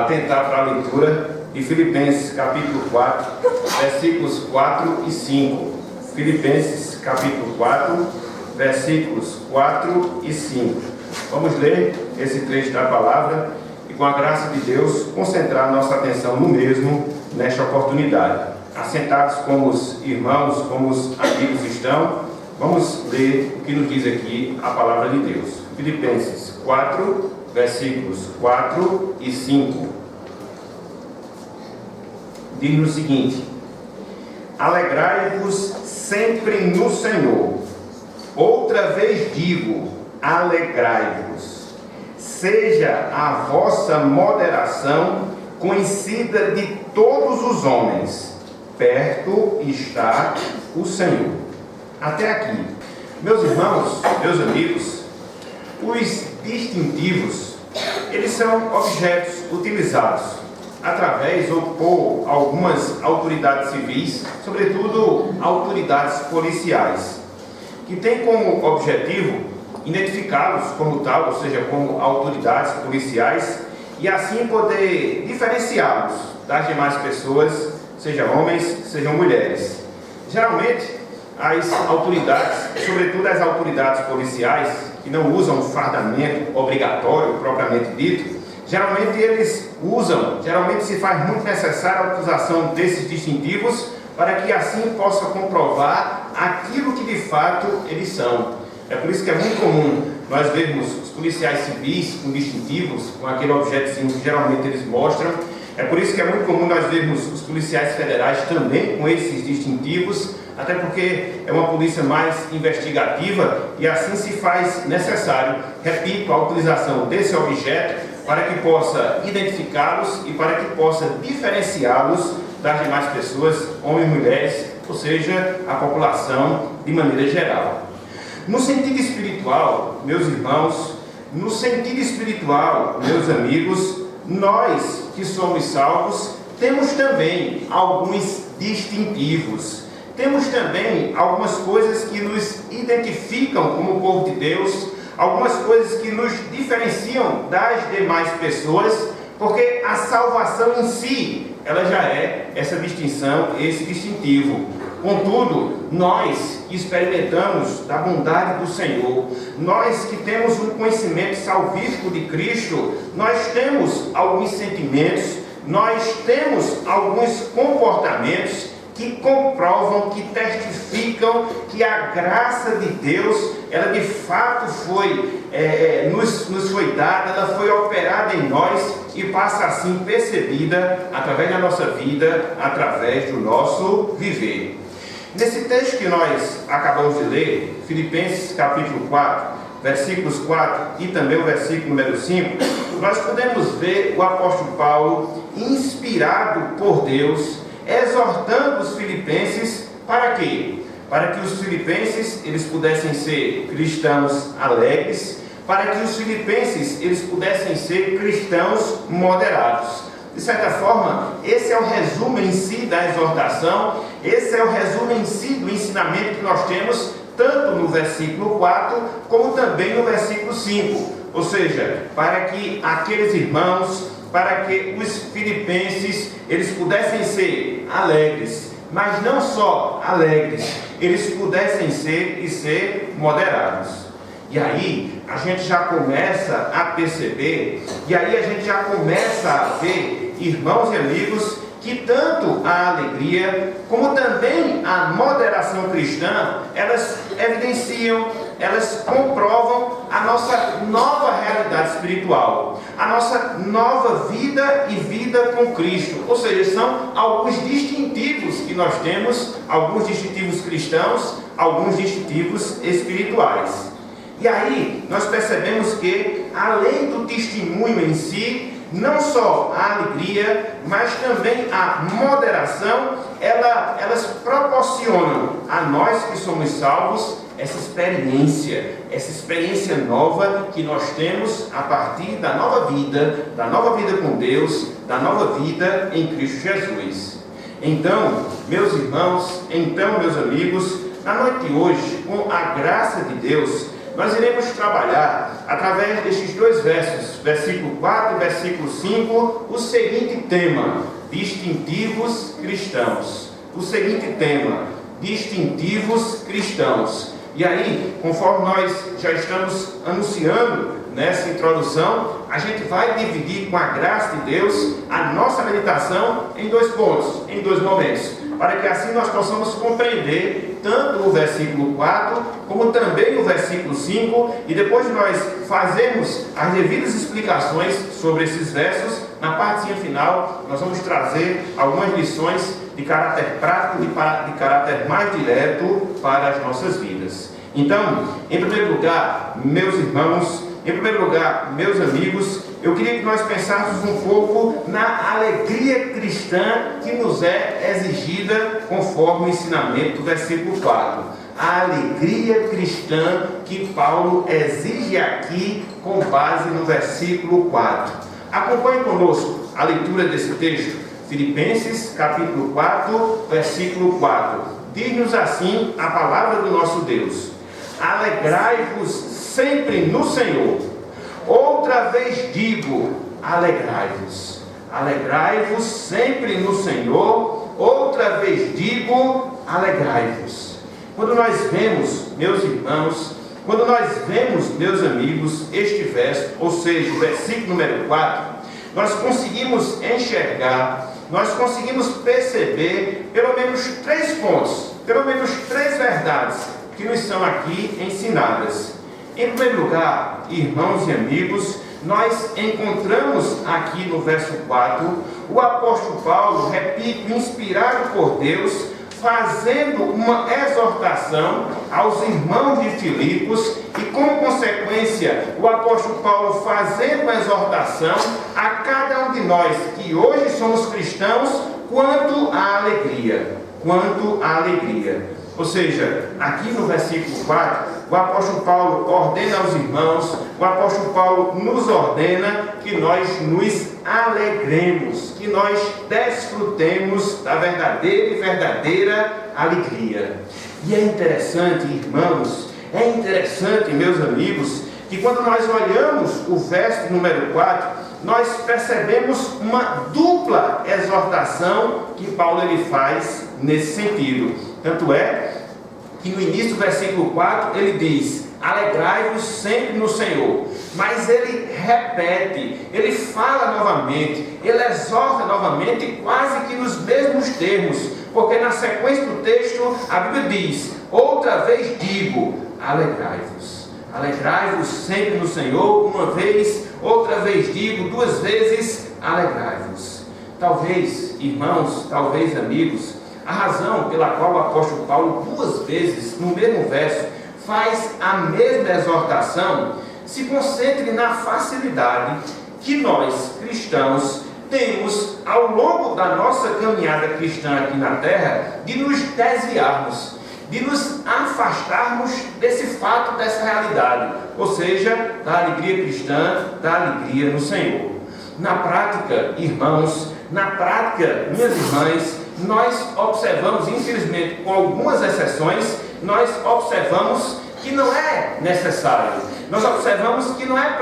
atentar para a leitura de Filipenses capítulo 4, versículos 4 e 5. Filipenses capítulo 4, versículos 4 e 5. Vamos ler esse trecho da palavra e, com a graça de Deus, concentrar nossa atenção no mesmo nesta oportunidade. Assentados como os irmãos, como os amigos estão, vamos ler o que nos diz aqui a palavra de Deus. Filipenses 4, versículos 4 e 5. Diz o seguinte: alegrai-vos sempre no Senhor. Outra vez digo, alegrai-vos. Seja a vossa moderação conhecida de todos os homens. Perto está o Senhor. Até aqui. Meus irmãos, meus amigos, os distintivos, eles são objetos utilizados através ou por algumas autoridades civis, sobretudo autoridades policiais, que têm como objetivo identificá-los como tal, ou seja, como autoridades policiais, e assim poder diferenciá-los das demais pessoas, sejam homens, sejam mulheres. Geralmente, as autoridades, sobretudo as autoridades policiais, que não usam fardamento obrigatório propriamente dito, geralmente se faz muito necessária a utilização desses distintivos para que assim possa comprovar aquilo que de fato eles são. É por isso que é muito comum nós vermos os policiais civis com distintivos, com aquele objetozinho que geralmente eles mostram. É por isso que é muito comum nós vermos os policiais federais também com esses distintivos, até porque é uma polícia mais investigativa e assim se faz necessário, repito, a utilização desse objeto para que possa identificá-los e para que possa diferenciá-los das demais pessoas, homens e mulheres, ou seja, a população de maneira geral. No sentido espiritual, meus irmãos, no sentido espiritual, meus amigos, nós que somos salvos temos também alguns distintivos. Temos também algumas coisas que nos identificam como povo de Deus, algumas coisas que nos diferenciam das demais pessoas, porque a salvação em si, ela já é essa distinção, esse distintivo. Contudo, nós que experimentamos da bondade do Senhor, nós que temos um conhecimento salvífico de Cristo, nós temos alguns sentimentos, nós temos alguns comportamentos que comprovam, que testificam que a graça de Deus, ela de fato nos foi dada, ela foi operada em nós e passa assim percebida através da nossa vida, através do nosso viver. Nesse texto que nós acabamos de ler, Filipenses capítulo 4, versículos 4 e também o versículo número 5, nós podemos ver o apóstolo Paulo, inspirado por Deus, exortando os filipenses para quê? Para que os filipenses eles pudessem ser cristãos alegres, para que os filipenses eles pudessem ser cristãos moderados. De certa forma, esse é o resumo em si da exortação, esse é o resumo em si do ensinamento que nós temos, tanto no versículo 4, como também no versículo 5. Ou seja, para que aqueles irmãos, para que os filipenses, eles pudessem ser alegres, mas não só alegres, eles pudessem ser moderados. E aí a gente já começa a perceber, e aí a gente já começa a ver, irmãos e amigos, que tanto a alegria como também a moderação cristã, elas evidenciam, elas comprovam a nossa nova realidade espiritual, a nossa nova vida e vida com Cristo. Ou seja, são alguns distintivos que nós temos, alguns distintivos cristãos, alguns distintivos espirituais. E aí nós percebemos que, além do testemunho em si, não só a alegria, mas também a moderação, elas proporcionam a nós que somos salvos essa experiência nova que nós temos a partir da nova vida com Deus, da nova vida em Cristo Jesus. Então, meus irmãos, meus amigos, na noite de hoje, com a graça de Deus, nós iremos trabalhar, através destes dois versos, versículo 4 e versículo 5, o seguinte tema: distintivos cristãos. O seguinte tema: distintivos cristãos. E aí, conforme nós já estamos anunciando nessa introdução, a gente vai dividir, com a graça de Deus, a nossa meditação em dois pontos, em dois momentos, para que assim nós possamos compreender tanto o versículo 4, como também o versículo 5, e depois de nós fazermos as devidas explicações sobre esses versos, na partezinha final, nós vamos trazer algumas lições de caráter prático, de caráter mais direto para as nossas vidas. Então, em primeiro lugar, meus irmãos, em primeiro lugar, meus amigos, eu queria que nós pensássemos um pouco na alegria cristã que nos é exigida conforme o ensinamento do versículo 4. A alegria cristã que Paulo exige aqui com base no versículo 4. Acompanhe conosco a leitura desse texto, Filipenses capítulo 4, versículo 4. Diz-nos assim a palavra do nosso Deus: alegrai-vos sempre no Senhor. Outra vez digo, alegrai-vos. Alegrai-vos sempre no Senhor. Outra vez digo, alegrai-vos. Quando nós vemos, meus irmãos, quando nós vemos, meus amigos, este verso, ou seja, o versículo número 4, nós conseguimos enxergar, nós conseguimos perceber pelo menos 3 pontos, pelo menos 3 verdades que nos são aqui ensinadas. Em primeiro lugar, irmãos e amigos, nós encontramos aqui no verso 4 o apóstolo Paulo, repito, inspirado por Deus, fazendo uma exortação aos irmãos de Filipos e, como consequência, o apóstolo Paulo fazendo uma exortação a cada um de nós que hoje somos cristãos quanto à alegria. Quanto à alegria. Ou seja, aqui no versículo 4, o apóstolo Paulo ordena aos irmãos, o apóstolo Paulo nos ordena que nós nos alegremos, que nós desfrutemos da verdadeira alegria. E é interessante, irmãos, é interessante, meus amigos, que quando nós olhamos o verso número 4, nós percebemos uma dupla exortação que Paulo ele faz nesse sentido. Tanto é que no início do versículo 4 ele diz: alegrai-vos sempre no Senhor. Mas ele repete, ele fala novamente, ele exorta novamente, quase que nos mesmos termos, porque na sequência do texto a Bíblia diz: outra vez digo, alegrai-vos. Alegrai-vos sempre no Senhor, uma vez, outra vez digo, 2 vezes, alegrai-vos. Talvez, irmãos, talvez, amigos, a razão pela qual o apóstolo Paulo 2 vezes, no mesmo verso, faz a mesma exortação, se concentre na facilidade que nós, cristãos, temos ao longo da nossa caminhada cristã aqui na terra, de nos desviarmos, de nos afastarmos desse fato, dessa realidade, ou seja, da alegria cristã, da alegria no Senhor. Na prática, irmãos, na prática, minhas irmãs, nós observamos, infelizmente, com algumas exceções, nós observamos que não é necessário. Nós observamos que não é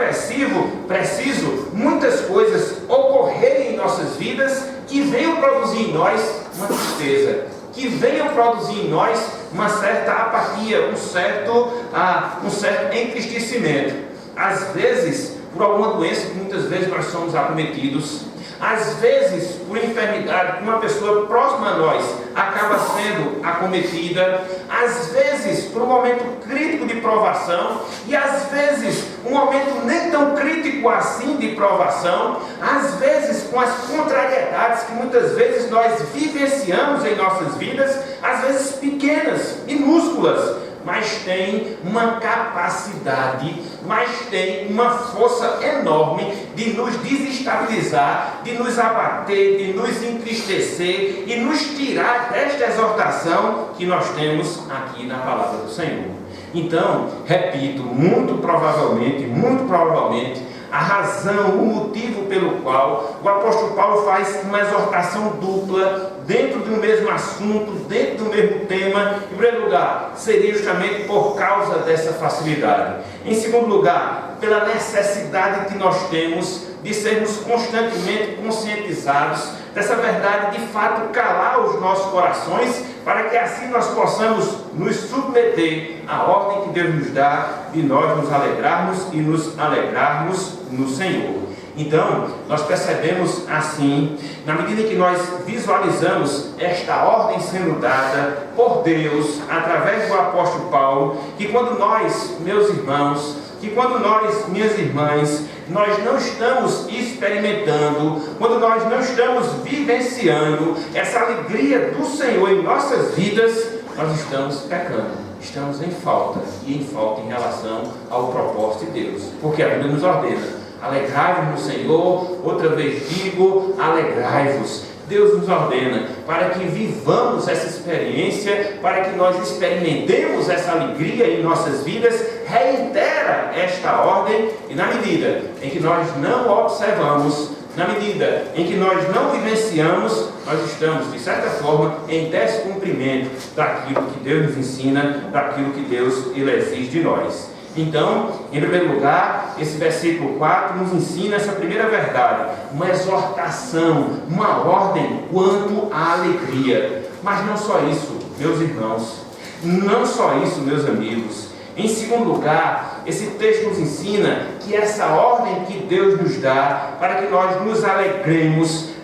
preciso muitas coisas ocorrerem em nossas vidas que venham produzir em nós uma tristeza, que venham produzir em nós uma certa apatia, um certo entristecimento. Às vezes, por alguma doença que muitas vezes nós somos acometidos, às vezes, por enfermidade que uma pessoa próxima a nós acaba sendo acometida, às vezes, por um momento crítico de provação, e às vezes, um momento nem tão crítico assim de provação, às vezes, com as contrariedades que muitas vezes nós vivenciamos em nossas vidas, às vezes pequenas, minúsculas, mas tem uma capacidade, mas tem uma força enorme de nos desestabilizar, de nos abater, de nos entristecer e nos tirar desta exortação que nós temos aqui na palavra do Senhor. Então, repito, muito provavelmente, a razão, o motivo pelo qual o apóstolo Paulo faz uma exortação dupla dentro do mesmo assunto, dentro do mesmo tema. Em primeiro lugar, seria justamente por causa dessa facilidade. Em segundo lugar, pela necessidade que nós temos de sermos constantemente conscientizados dessa verdade, de fato calar os nossos corações, para que assim nós possamos nos submeter à ordem que Deus nos dá, de nós nos alegrarmos e nos alegrarmos no Senhor. Então, nós percebemos assim, na medida em que nós visualizamos esta ordem sendo dada por Deus, através do apóstolo Paulo, que quando nós, meus irmãos, que quando nós, minhas irmãs, nós não estamos experimentando, quando nós não estamos vivenciando essa alegria do Senhor em nossas vidas, nós estamos pecando, estamos em falta, e em falta em relação ao propósito de Deus, porque a Bíblia nos ordena: alegrai-vos no Senhor. Outra vez digo, alegrai-vos. Deus nos ordena para que vivamos essa experiência, para que nós experimentemos essa alegria em nossas vidas. Reitera esta ordem, e na medida em que nós não observamos, na medida em que nós não vivenciamos, nós estamos, de certa forma, em descumprimento daquilo que Deus nos ensina, daquilo que Deus ele exige de nós. Então, em primeiro lugar, esse versículo 4 nos ensina essa primeira verdade, uma exortação, uma ordem quanto à alegria. Mas não só isso, meus irmãos, não só isso, meus amigos. Em segundo lugar, esse texto nos ensina que essa ordem que Deus nos dá para que nós nos alegremos,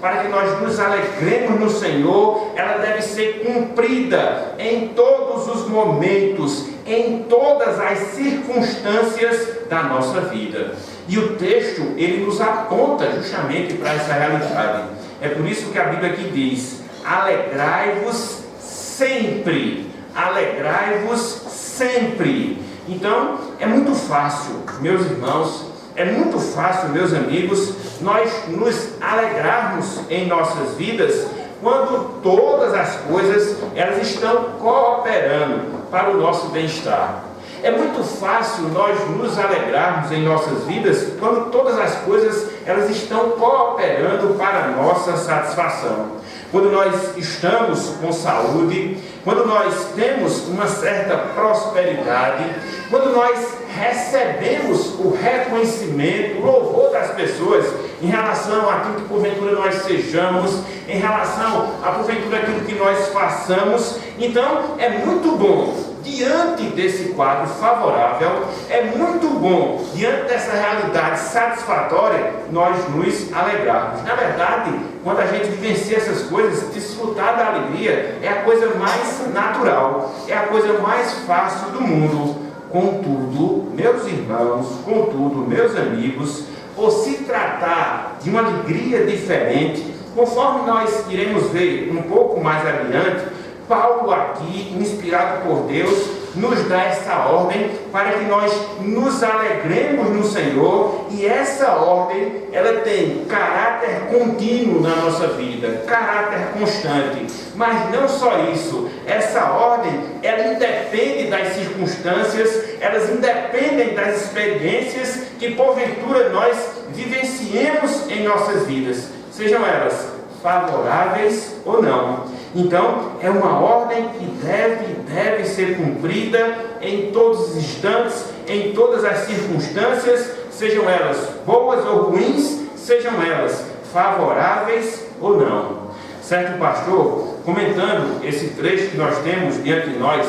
no Senhor, ela deve ser cumprida em todos os momentos, em todas as circunstâncias da nossa vida. E o texto, ele nos aponta justamente para essa realidade. É por isso que a Bíblia aqui diz: alegrai-vos sempre. Alegrai-vos sempre. Então, é muito fácil, meus irmãos, é muito fácil, meus amigos, nós nos alegrarmos em nossas vidas quando todas as coisas elas estão cooperando para o nosso bem-estar. É muito fácil nós nos alegrarmos em nossas vidas quando todas as coisas elas estão cooperando para a nossa satisfação. Quando nós estamos com saúde, quando nós temos uma certa prosperidade, quando nós recebemos o reconhecimento, o louvor das pessoas em relação àquilo que porventura nós sejamos, em relação a porventura aquilo que nós façamos, então é muito bom. Diante desse quadro favorável, é muito bom, diante dessa realidade satisfatória, nós nos alegrarmos. Na verdade, quando a gente vivencia essas coisas, desfrutar da alegria é a coisa mais natural, é a coisa mais fácil do mundo. Contudo, meus irmãos, contudo, meus amigos, por se tratar de uma alegria diferente, conforme nós iremos ver um pouco mais adiante, Paulo aqui, inspirado por Deus, nos dá essa ordem para que nós nos alegremos no Senhor, e essa ordem, ela tem caráter contínuo na nossa vida, caráter constante. Mas não só isso, essa ordem, ela independe das circunstâncias, elas independem das experiências que porventura nós vivenciemos em nossas vidas, sejam elas favoráveis ou não. Então, é uma ordem que deve ser cumprida em todos os instantes, em todas as circunstâncias, sejam elas boas ou ruins, sejam elas favoráveis ou não. Certo pastor, comentando esse trecho que nós temos diante de nós,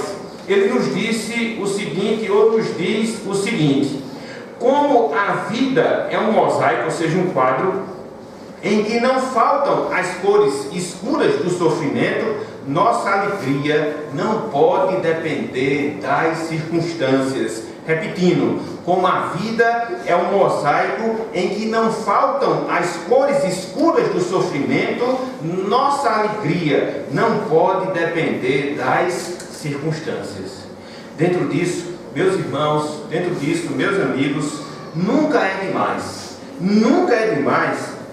ele nos disse o seguinte, ou nos diz o seguinte: como a vida é um mosaico, ou seja, um quadro, em que não faltam as cores escuras do sofrimento, nossa alegria não pode depender das circunstâncias. Repetindo, como a vida é um mosaico em que não faltam as cores escuras do sofrimento, nossa alegria não pode depender das circunstâncias. Dentro disso, meus irmãos, dentro disso, meus amigos, nunca é demais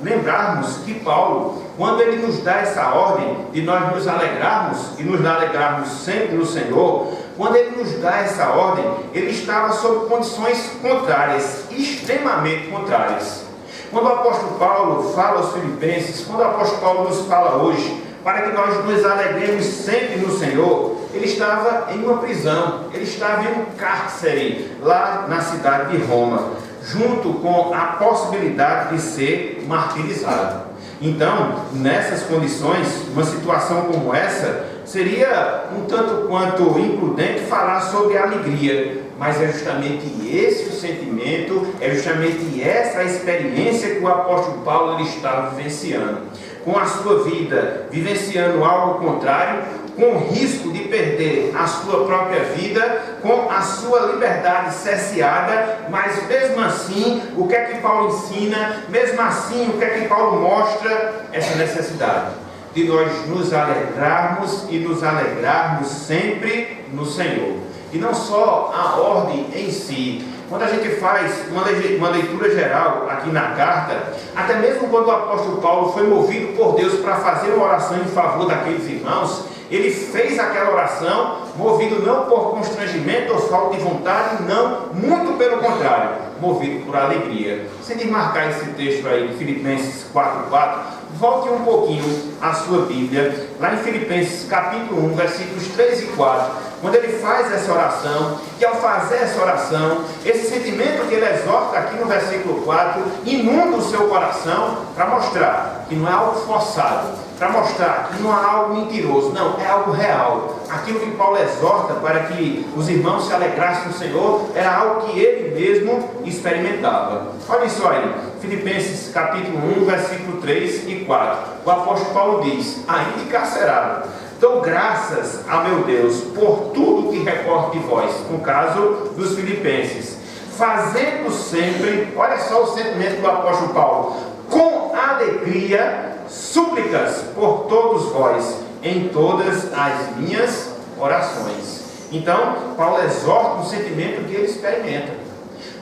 lembrarmos que Paulo, quando ele nos dá essa ordem de nós nos alegrarmos e nos alegrarmos sempre no Senhor, quando ele nos dá essa ordem, ele estava sob condições contrárias, extremamente contrárias. Quando o apóstolo Paulo fala aos Filipenses, quando o apóstolo Paulo nos fala hoje, para que nós nos alegremos sempre no Senhor, ele estava em uma prisão, ele estava em um cárcere, lá na cidade de Roma, junto com a possibilidade de ser martirizado. Então, nessas condições, uma situação como essa, seria um tanto quanto imprudente falar sobre alegria, mas é justamente esse o sentimento, é justamente essa a experiência que o apóstolo Paulo ele estava vivenciando, com a sua vida, vivenciando algo contrário, com o risco de perder a sua própria vida, com a sua liberdade cerceada, mas mesmo assim, o que é que Paulo ensina, mesmo assim, o que é que Paulo mostra? Essa necessidade de nós nos alegrarmos e nos alegrarmos sempre no Senhor. E não só a ordem em si. Quando a gente faz uma leitura geral aqui na carta, até mesmo quando o apóstolo Paulo foi movido por Deus para fazer uma oração em favor daqueles irmãos, ele fez aquela oração movido não por constrangimento ou falta de vontade, não, muito pelo contrário, movido por alegria. Se desmarcar esse texto aí de Filipenses 4:4, volte um pouquinho à sua Bíblia, lá em Filipenses capítulo 1, versículos 3 e 4, quando ele faz essa oração, que ao fazer essa oração, esse sentimento que ele exorta aqui no versículo 4, inunda o seu coração para mostrar que não é algo forçado, para mostrar que não é algo mentiroso, não, é algo real. Aquilo que Paulo exorta para que os irmãos se alegrassem no Senhor, era algo que ele mesmo experimentava. Olha só aí, Filipenses capítulo 1, versículo 3 e 4. O apóstolo Paulo diz: ainda encarcerado, dou graças a meu Deus por tudo que recordo de vós, no caso dos filipenses, fazendo sempre, olha só o sentimento do apóstolo Paulo, com alegria, súplicas por todos vós, em todas as minhas orações. Então, Paulo exorta um sentimento que ele experimenta.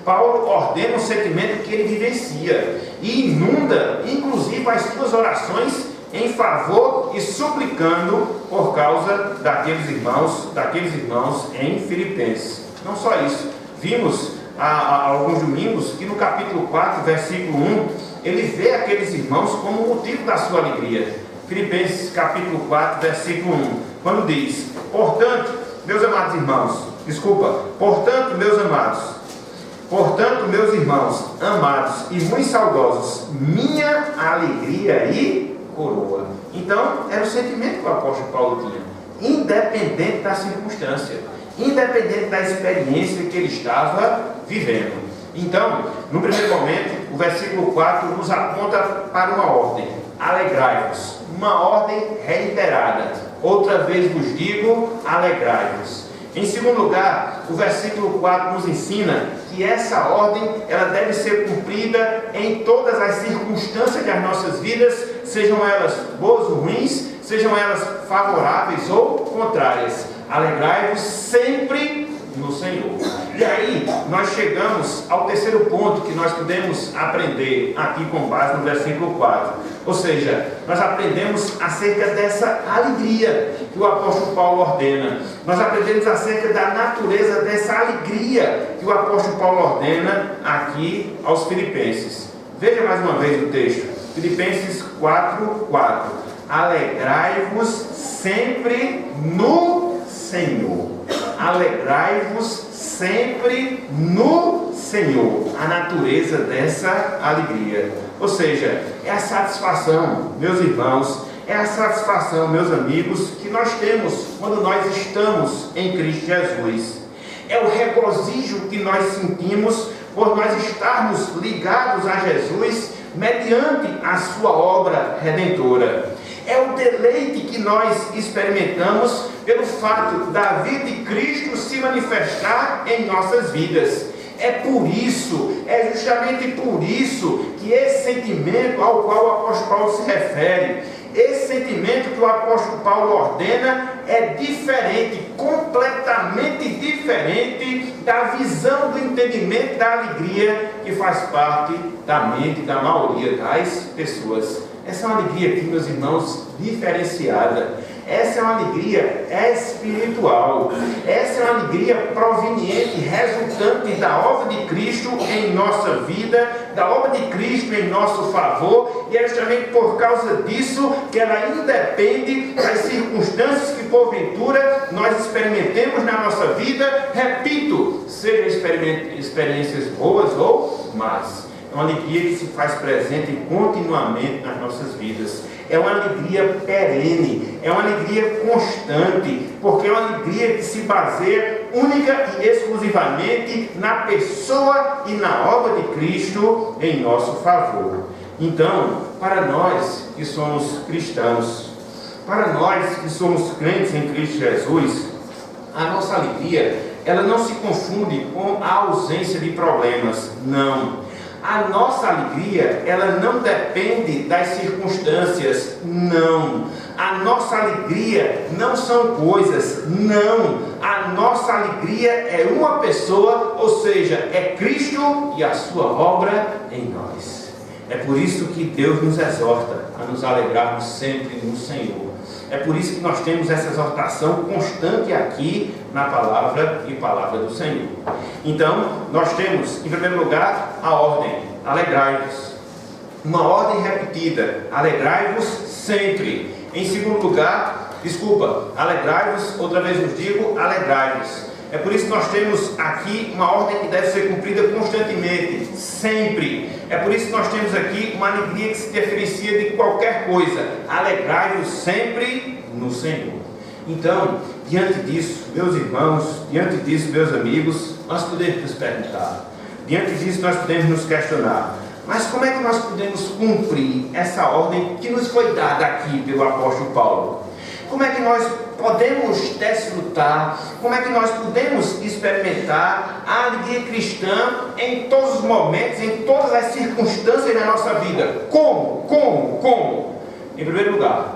Paulo ordena um sentimento que ele vivencia e inunda, inclusive, as suas orações em favor e suplicando por causa daqueles irmãos em Filipenses. Não só isso, vimos há alguns domingos que no capítulo 4, versículo 1, ele vê aqueles irmãos como motivo da sua alegria. Filipenses capítulo 4, versículo 1, quando diz: portanto, meus irmãos amados e muito saudosos, minha alegria e coroa. Então, era o sentimento que o apóstolo Paulo tinha, independente da circunstância, independente da experiência que ele estava vivendo. Então, no primeiro momento, o versículo 4 nos aponta para uma ordem: alegrai-vos, uma ordem reiterada. Outra vez vos digo, alegrai-vos. Em segundo lugar, o versículo 4 nos ensina que essa ordem ela deve ser cumprida em todas as circunstâncias das nossas vidas, sejam elas boas ou ruins, sejam elas favoráveis ou contrárias. Alegrai-vos sempre no Senhor. E aí, nós chegamos ao terceiro ponto que nós podemos aprender aqui com base no versículo 4. Ou seja, nós aprendemos acerca dessa alegria que o apóstolo Paulo ordena. Nós aprendemos acerca da natureza dessa alegria que o apóstolo Paulo ordena aqui aos filipenses. Veja mais uma vez o texto. Filipenses 4:4. Alegrai-vos sempre no Senhor. Alegrai-vos sempre no Senhor. A natureza dessa alegria. Ou seja, é a satisfação, meus irmãos, é a satisfação, meus amigos, que nós temos quando nós estamos em Cristo Jesus. É o regozijo que nós sentimos por nós estarmos ligados a Jesus mediante a sua obra redentora. É o deleite que nós experimentamos pelo fato da vida de Cristo se manifestar em nossas vidas. É por isso, é justamente por isso que esse sentimento ao qual o apóstolo Paulo se refere, esse sentimento que o apóstolo Paulo ordena é diferente, completamente diferente da visão do entendimento da alegria que faz parte da mente da maioria das pessoas. Essa é uma alegria aqui, meus irmãos, diferenciada. essa é uma alegria espiritual. Essa é uma alegria proveniente, resultante da obra de Cristo em nossa vida, da obra de Cristo em nosso favor, e é justamente por causa disso que ela independe das circunstâncias que porventura nós experimentemos na nossa vida. Repito, sejam experiências boas ou más. É uma alegria que se faz presente continuamente nas nossas vidas. É uma alegria perene, é uma alegria constante, porque é uma alegria que se baseia única e exclusivamente na pessoa e na obra de Cristo em nosso favor. Então, para nós que somos cristãos, para nós que somos crentes em Cristo Jesus, a nossa alegria, ela não se confunde com a ausência de problemas, não. A nossa alegria, ela não depende das circunstâncias, não. A nossa alegria não são coisas, não. A nossa alegria é uma pessoa, ou seja, é Cristo e a sua obra em nós. É por isso que Deus nos exorta a nos alegrarmos sempre no Senhor. É por isso que nós temos essa exortação constante aqui na palavra e palavra do Senhor. Então, nós temos, em primeiro lugar, a ordem: alegrai-vos. Uma ordem repetida: alegrai-vos sempre. Em segundo lugar, alegrai-vos, outra vez nos digo, alegrai-vos. É por isso que nós temos aqui uma ordem que deve ser cumprida constantemente, sempre. É por isso que nós temos aqui uma alegria que se diferencia de qualquer coisa: alegrai-vos sempre no Senhor. Então, diante disso, meus irmãos, diante disso, meus amigos, nós podemos nos perguntar, diante disso nós podemos nos questionar: mas como é que nós podemos cumprir essa ordem que nos foi dada aqui pelo apóstolo Paulo? Como é que nós podemos desfrutar, como é que nós podemos experimentar a alegria cristã em todos os momentos, em todas as circunstâncias da nossa vida? Como? Em primeiro lugar,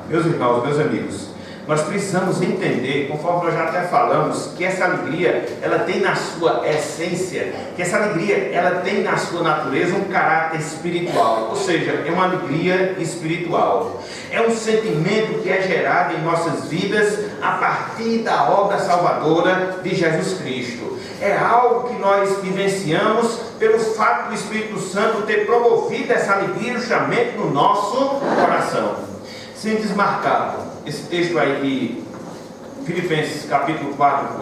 meus irmãos, meus amigos, nós precisamos entender, conforme nós já até falamos, que essa alegria, ela tem na sua essência, que essa alegria, ela tem na sua natureza um caráter espiritual, ou seja, é uma alegria espiritual. É um sentimento que é gerado em nossas vidas a partir da obra salvadora de Jesus Cristo. É algo que nós vivenciamos pelo fato do Espírito Santo ter promovido essa alegria justamente no nosso coração. Sem desmarcar esse texto aí de Filipenses capítulo 4,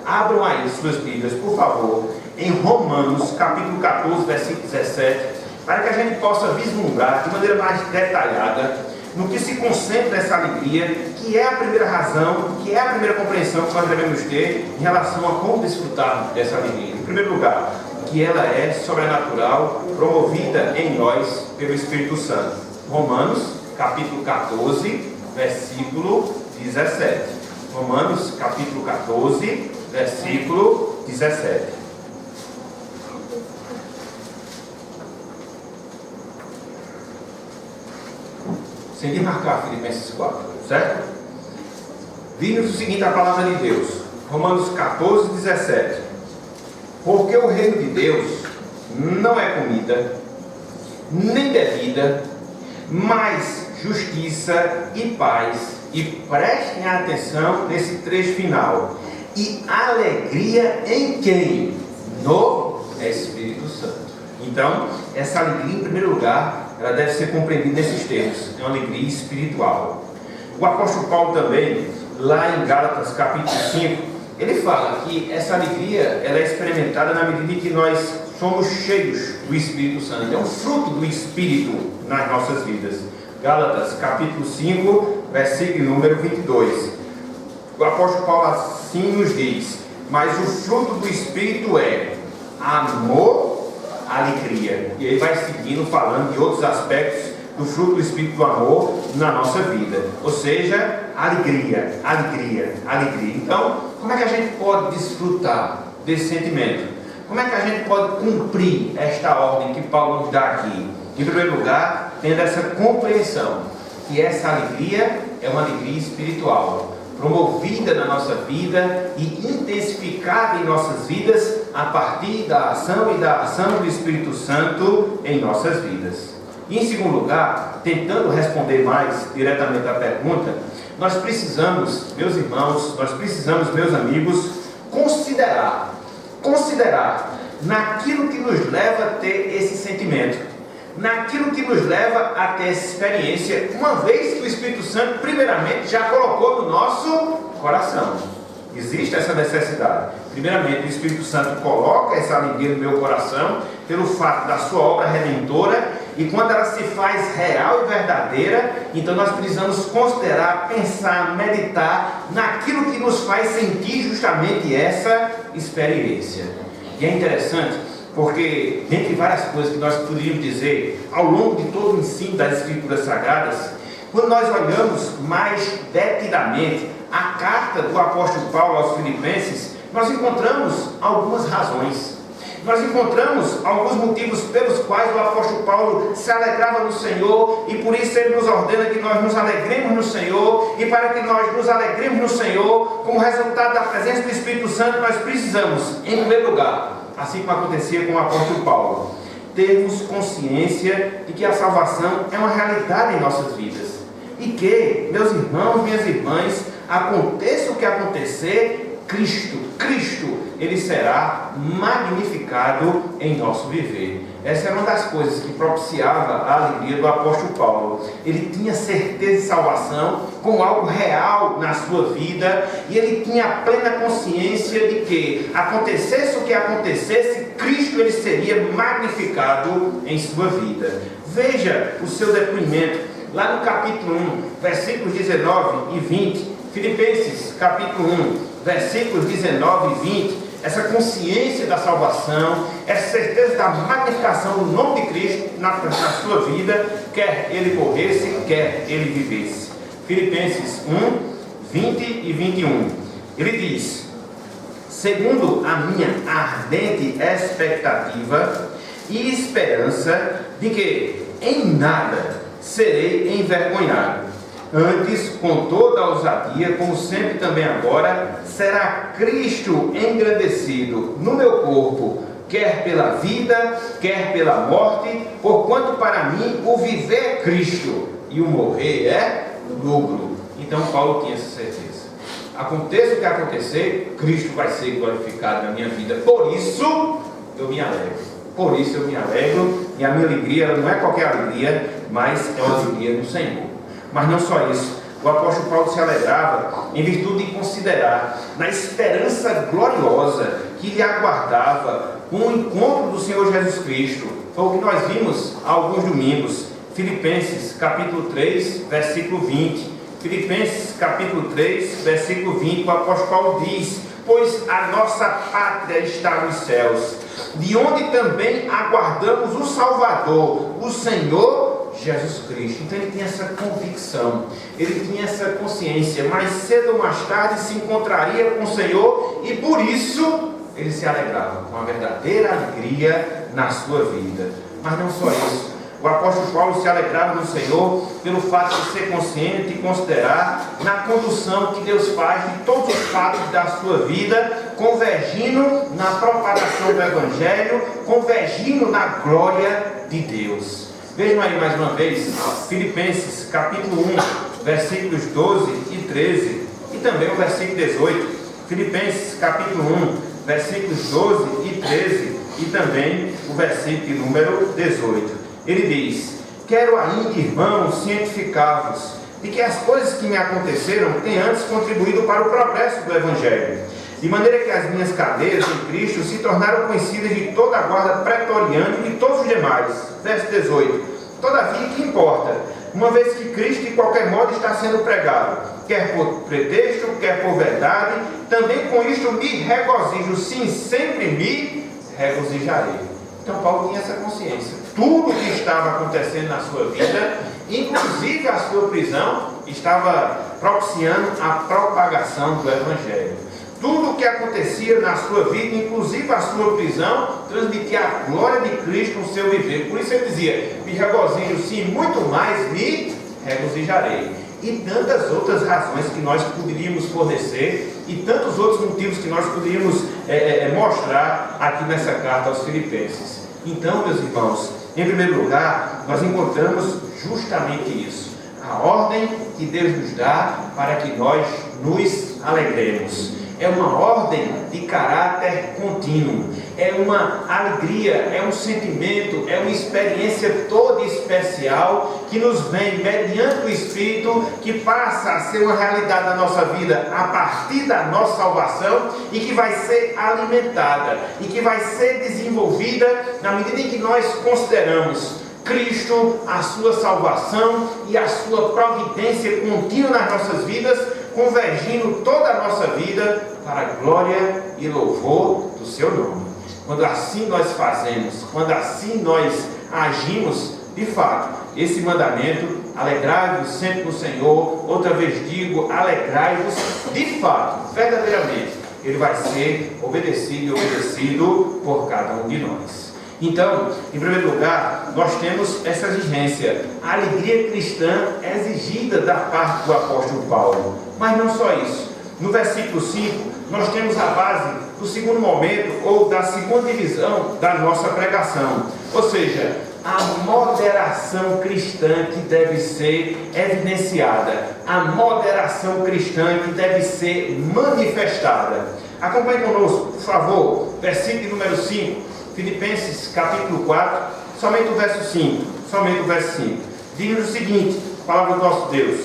abram aí suas Bíblias, por favor, em Romanos capítulo 14, versículo 17, para que a gente possa vislumbrar de maneira mais detalhada no que se concentra essa alegria, que é a primeira razão, que é a primeira compreensão que nós devemos ter em relação a como desfrutar dessa alegria. Em primeiro lugar, que ela é sobrenatural, promovida em nós pelo Espírito Santo. Romanos capítulo 14, versículo 17. Romanos capítulo 14, versículo 17. Sem desmarcar Filipenses 4, certo? Diz-nos o seguinte a palavra de Deus, Romanos 14, 17. Porque o reino de Deus não é comida, nem bebida, mas justiça e paz. E prestem atenção nesse trecho final: e alegria em quem? No Espírito Santo. Então, essa alegria, em primeiro lugar, ela deve ser compreendida nesses termos: é uma alegria espiritual. O apóstolo Paulo também, lá em Gálatas capítulo 5, ele fala que essa alegria ela é experimentada na medida em que nós somos cheios do Espírito Santo. É um fruto do Espírito nas nossas vidas. Gálatas capítulo 5, versículo número 22. O apóstolo Paulo assim nos diz: mas o fruto do Espírito é amor, alegria. E ele vai seguindo falando de outros aspectos do fruto do Espírito do amor na nossa vida. Ou seja, alegria. Então, como é que a gente pode desfrutar desse sentimento? Como é que a gente pode cumprir esta ordem que Paulo nos dá aqui? Em primeiro lugar, tendo essa compreensão que essa alegria é uma alegria espiritual, promovida na nossa vida e intensificada em nossas vidas a partir da ação e da ação do Espírito Santo em nossas vidas. E em segundo lugar, tentando responder mais diretamente à pergunta, nós precisamos, meus irmãos, nós precisamos, meus amigos, considerar naquilo que nos leva a ter esse sentimento, naquilo que nos leva a ter essa experiência, uma vez que o Espírito Santo, primeiramente, já colocou no nosso coração. Existe essa necessidade. Primeiramente, o Espírito Santo coloca essa alegria no meu coração, pelo fato da sua obra redentora, e quando ela se faz real e verdadeira, então nós precisamos considerar, pensar, meditar naquilo que nos faz sentir justamente essa experiência. E é interessante, porque dentre várias coisas que nós poderíamos dizer ao longo de todo o ensino das Escrituras Sagradas, quando nós olhamos mais detidamente a carta do apóstolo Paulo aos Filipenses, nós encontramos algumas razões. Nós encontramos alguns motivos pelos quais o apóstolo Paulo se alegrava no Senhor, e por isso ele nos ordena que nós nos alegremos no Senhor, e para que nós nos alegremos no Senhor, como resultado da presença do Espírito Santo, nós precisamos, em primeiro lugar, assim como acontecia com o apóstolo Paulo, termos consciência de que a salvação é uma realidade em nossas vidas, e que, meus irmãos, minhas irmãs, aconteça o que acontecer, Cristo, Ele será magnificado em nosso viver. Essa era uma das coisas que propiciava a alegria do apóstolo Paulo. Ele tinha certeza de salvação como algo real na sua vida, e ele tinha plena consciência de que, acontecesse o que acontecesse, Cristo ele seria magnificado em sua vida. Veja o seu depoimento lá no capítulo 1, versículos 19 e 20, Filipenses capítulo 1, versículos 19 e 20, essa consciência da salvação, essa certeza da magnificação do nome de Cristo na sua vida, quer ele morresse, quer ele vivesse. Filipenses 1, 20 e 21, ele diz: segundo a minha ardente expectativa e esperança de que em nada serei envergonhado, antes, com toda a ousadia, como sempre também agora, será Cristo engrandecido no meu corpo, quer pela vida, quer pela morte, porquanto para mim o viver é Cristo e o morrer é lucro. Então Paulo tinha essa certeza. Aconteça o que acontecer, Cristo vai ser glorificado na minha vida. Por isso eu me alegro. Por isso eu me alegro, e a minha alegria ela não é qualquer alegria, mas é uma alegria do Senhor. Mas não só isso, o apóstolo Paulo se alegrava em virtude de considerar na esperança gloriosa que lhe aguardava com o encontro do Senhor Jesus Cristo. Foi o que nós vimos há alguns domingos. Filipenses capítulo 3, versículo 20. Filipenses capítulo 3, versículo 20, o apóstolo Paulo diz: pois a nossa pátria está nos céus, de onde também aguardamos o Salvador, o Senhor Jesus Cristo. Então ele tinha essa convicção, ele tinha essa consciência, mais cedo ou mais tarde se encontraria com o Senhor, e por isso ele se alegrava com a verdadeira alegria na sua vida. Mas não só isso, o apóstolo Paulo se alegrava no Senhor pelo fato de ser consciente e considerar na condução que Deus faz de todos os fatos da sua vida, convergindo na propagação do Evangelho, convergindo na glória de Deus. Vejam aí mais uma vez, Filipenses capítulo 1, versículos 12 e 13, e também o versículo 18. Filipenses capítulo 1, versículos 12 e 13, e também o versículo número 18. Ele diz: quero ainda, irmãos, cientificar-vos de que as coisas que me aconteceram têm antes contribuído para o progresso do Evangelho, de maneira que as minhas cadeias em Cristo se tornaram conhecidas de toda a guarda pretoriana e de todos os demais. Verso 18. Todavia, que importa? Uma vez que Cristo de qualquer modo está sendo pregado, quer por pretexto, quer por verdade, também com isto me regozijo, sim, sempre me regozijarei. Então Paulo tinha essa consciência. Tudo o que estava acontecendo na sua vida, inclusive a sua prisão, estava propiciando a propagação do Evangelho. Tudo o que acontecia na sua vida, inclusive a sua prisão, transmitia a glória de Cristo no seu viver. Por isso ele dizia: me regozijo, sim, muito mais me regozijarei. E tantas outras razões que nós poderíamos fornecer, e tantos outros motivos que nós poderíamos mostrar aqui nessa carta aos Filipenses. Então, meus irmãos, Em primeiro lugar, nós encontramos justamente isso. A ordem que Deus nos dá para que nós nos alegremos. É uma ordem de caráter contínuo. É uma alegria, é um sentimento, é uma experiência toda especial que nos vem mediante o Espírito, que passa a ser uma realidade da nossa vida a partir da nossa salvação e que vai ser alimentada e que vai ser desenvolvida na medida em que nós consideramos Cristo, a sua salvação e a sua providência contínua nas nossas vidas, convergindo toda a nossa vida para a glória e louvor do seu nome. Quando assim nós fazemos, quando assim nós agimos, de fato, esse mandamento, alegrai-vos sempre no Senhor, outra vez digo, alegrai-vos, de fato, verdadeiramente, ele vai ser obedecido e obedecido por cada um de nós. Então, em primeiro lugar, nós temos essa exigência. A alegria cristã é exigida da parte do apóstolo Paulo. Mas não só isso. No versículo 5, nós temos a base do segundo momento, ou da segunda divisão da nossa pregação. Ou seja, a moderação cristã que deve ser evidenciada. A moderação cristã que deve ser manifestada. Acompanhe conosco, por favor, versículo número 5. Filipenses capítulo 4, somente o verso 5, somente o verso 5. Diz o seguinte, palavra do nosso Deus: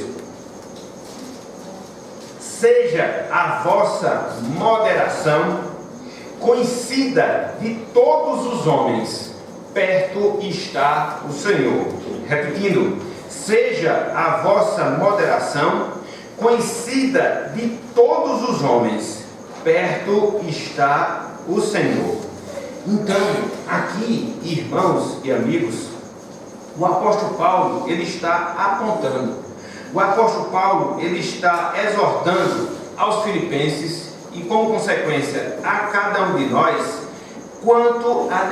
seja a vossa moderação conhecida de todos os homens, perto está o Senhor. Repetindo, seja a vossa moderação conhecida de todos os homens, perto está o Senhor. Então, aqui, irmãos e amigos, o apóstolo Paulo, ele está apontando, o apóstolo Paulo, ele está exortando aos filipenses e, como consequência, a cada um de nós, quanto à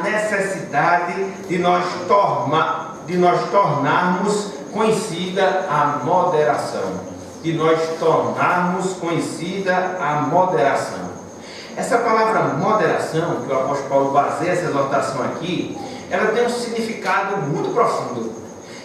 necessidade de nós tornarmos conhecida a moderação, Essa palavra moderação, que o apóstolo Paulo baseia essa exortação aqui, ela tem um significado muito profundo.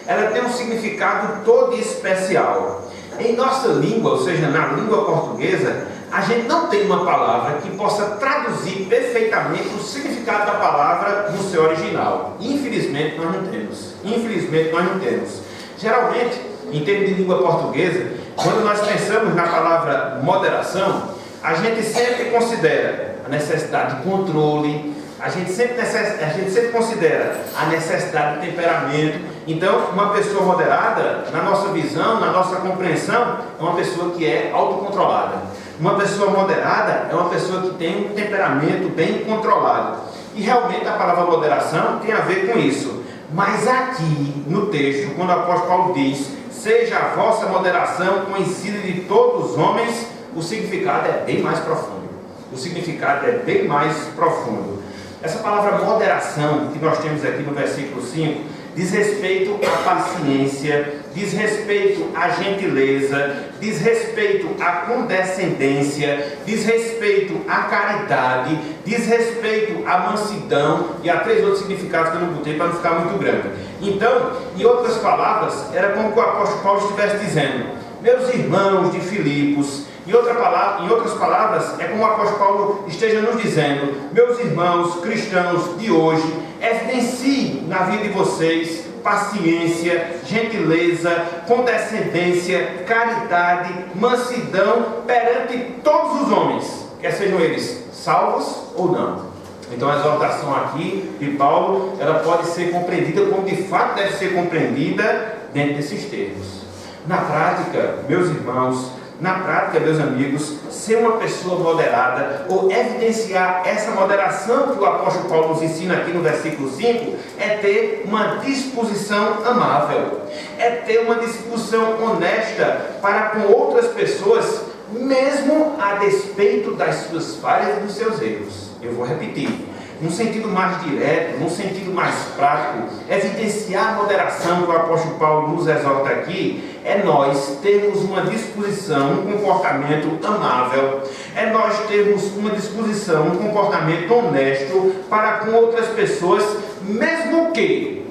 Ela tem um significado todo especial. Em nossa língua, ou seja, na língua portuguesa, a gente não tem uma palavra que possa traduzir perfeitamente o significado da palavra no seu original. Infelizmente nós não temos. Geralmente, em termos de língua portuguesa, quando nós pensamos na palavra moderação, a gente sempre considera a necessidade de controle, a gente sempre considera a necessidade de temperamento. Então, uma pessoa moderada, na nossa visão, na nossa compreensão, é uma pessoa que é autocontrolada. Uma pessoa moderada é uma pessoa que tem um temperamento bem controlado. E realmente a palavra moderação tem a ver com isso. Mas aqui, no texto, quando o apóstolo Paulo diz, seja a vossa moderação conhecida de todos os homens, o significado é bem mais profundo. Essa palavra moderação que nós temos aqui no versículo 5 diz respeito à paciência, diz respeito à gentileza, diz respeito à condescendência, diz respeito à caridade, diz respeito à mansidão e a 3 outros significados que eu não botei para não ficar muito grande. Então, em outras palavras, era como que o apóstolo Paulo estivesse dizendo: meus irmãos de Filipos. Em outras palavras, é como o apóstolo Paulo esteja nos dizendo: meus irmãos cristãos de hoje, evidenciem na vida de vocês paciência, gentileza, condescendência, caridade, mansidão perante todos os homens, quer sejam eles salvos ou não. Então a exortação aqui de Paulo, ela pode ser compreendida como de fato deve ser compreendida dentro desses termos. Na prática, meus irmãos, meus amigos, ser uma pessoa moderada ou evidenciar essa moderação que o apóstolo Paulo nos ensina aqui no versículo 5 é ter uma disposição amável, é ter uma disposição honesta para com outras pessoas, mesmo a despeito das suas falhas e dos seus erros. Eu vou repetir: num sentido mais direto, num sentido mais prático, evidenciar a moderação que o apóstolo Paulo nos exorta aqui, é nós termos uma disposição, um comportamento amável, é nós termos uma disposição, um comportamento honesto para com outras pessoas, mesmo que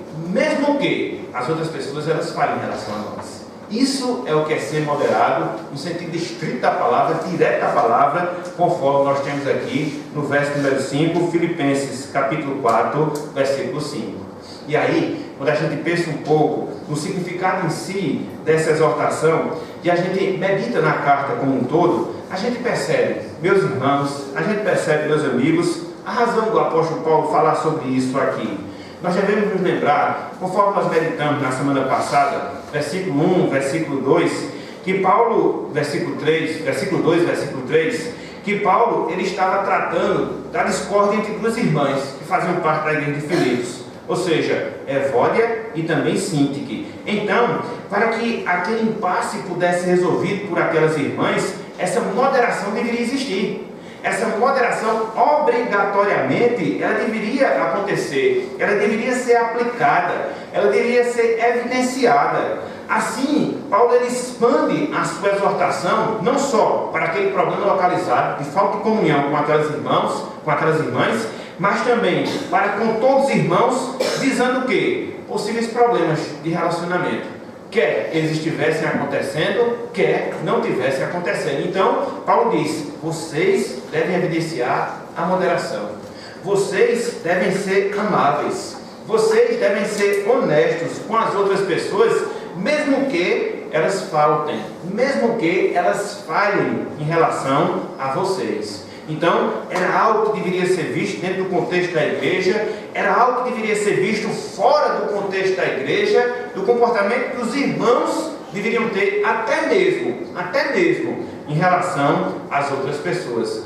as outras pessoas elas falem em relação a nós. Isso é o que é ser moderado, no sentido estrito da palavra, direto da palavra, conforme nós temos aqui no verso número 5, Filipenses capítulo 4, versículo 5. E aí, quando a gente pensa um pouco no significado em si dessa exortação, e a gente medita na carta como um todo, a gente percebe, meus irmãos, a gente percebe, meus amigos, a razão do apóstolo Paulo falar sobre isso aqui. Nós devemos nos lembrar, conforme nós meditamos na semana passada, versículo 1, versículo 2, que Paulo, versículo 2, versículo 3, que Paulo ele estava tratando da discórdia entre duas irmãs que faziam parte da igreja de Filipos, ou seja, Evódia e também Sintique. Então, para que aquele impasse pudesse ser resolvido por aquelas irmãs, essa moderação deveria existir. Essa moderação, obrigatoriamente, ela deveria acontecer, ela deveria ser aplicada, ela deveria ser evidenciada. Assim, Paulo ele expande a sua exortação, não só para aquele problema localizado, de falta de comunhão com aquelas irmãs, mas também para com todos os irmãos, visando o quê? Possíveis problemas de relacionamento. Quer eles estivessem acontecendo, quer não estivessem acontecendo. Então, Paulo diz, vocês devem evidenciar a moderação. Vocês devem ser amáveis. Vocês devem ser honestos com as outras pessoas, mesmo que elas faltem, mesmo que elas falhem em relação a vocês. Então, era algo que deveria ser visto dentro do contexto da igreja, era algo que deveria ser visto fora do contexto da igreja, do comportamento que os irmãos deveriam ter, até mesmo em relação às outras pessoas